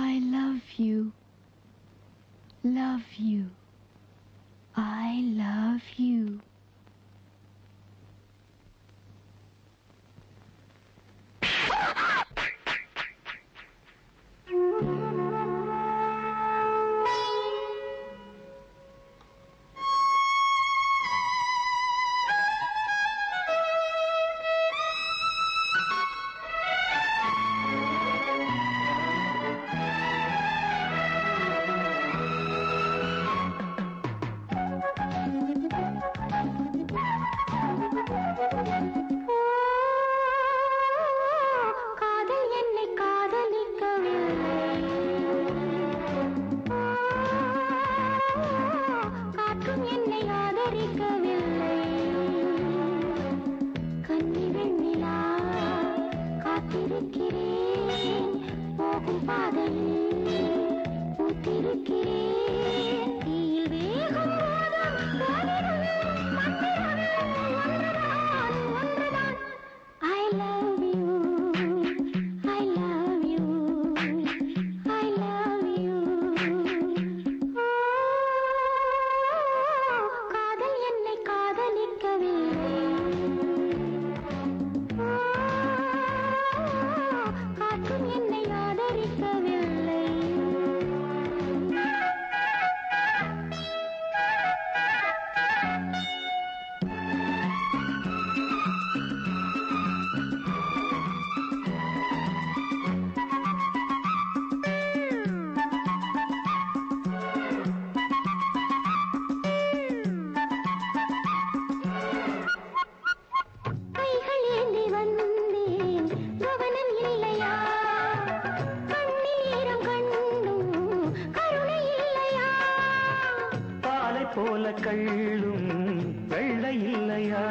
I love you. Love you. I love you. போல கள்ளும் வெள்ளை இல்லையா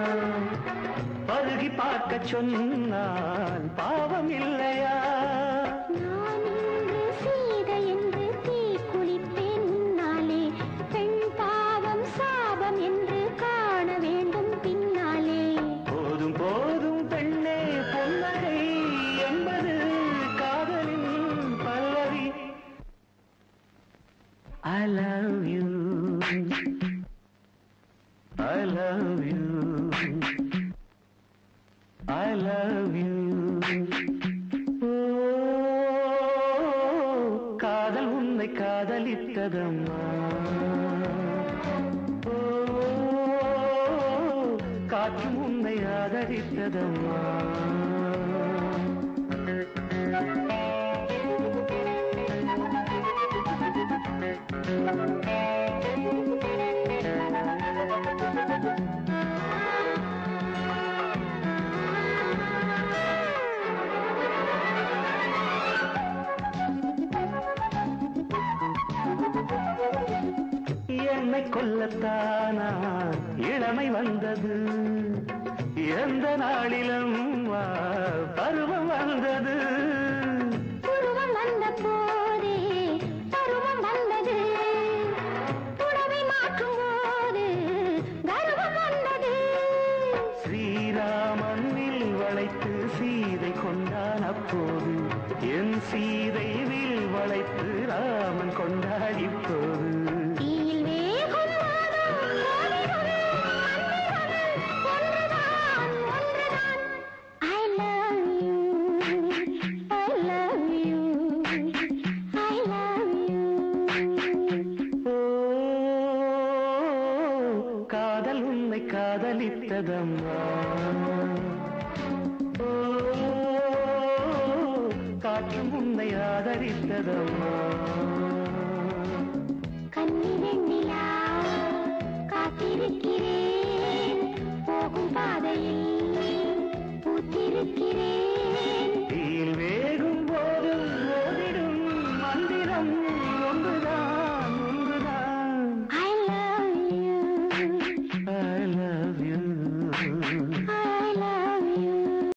பருகி பார்க்க சொன்னால் பாவம் இல்லையா நான் இன்று சீதை என்று தீ குளிப்பேன் முன்னாலே பெண் பாவம் சாபம் என்று காண வேண்டும் பின்னாலே போதும் போதும் பெண்ணே பொன்னகை என்பது காதலின் பல்லவி I love you I love you I love you காதல் உன்னை காதலித்ததம்மா காற்றும் உன்னை ஆதரித்ததம்மா என்னை கொல்லத்தானா இளமை வந்தது எந்த நாளிலும் பருவம் வந்தது பருவம் வந்த போதே பருவம் வந்தது புடவை மாற்றும் போது கர்வம் வந்தது ஸ்ரீராமன் வில் வளைத்து சீதை கொண்டான் அப்போது என் சீதை வில் வளைத்து ராமன் கொண்டாடி போது காதல் உன்னை காதலித்ததம்மா காற்றும் உன்னை ஆதரித்ததம்மா கண்ணி வெண்ணிலா காத்திருக்கிறேன்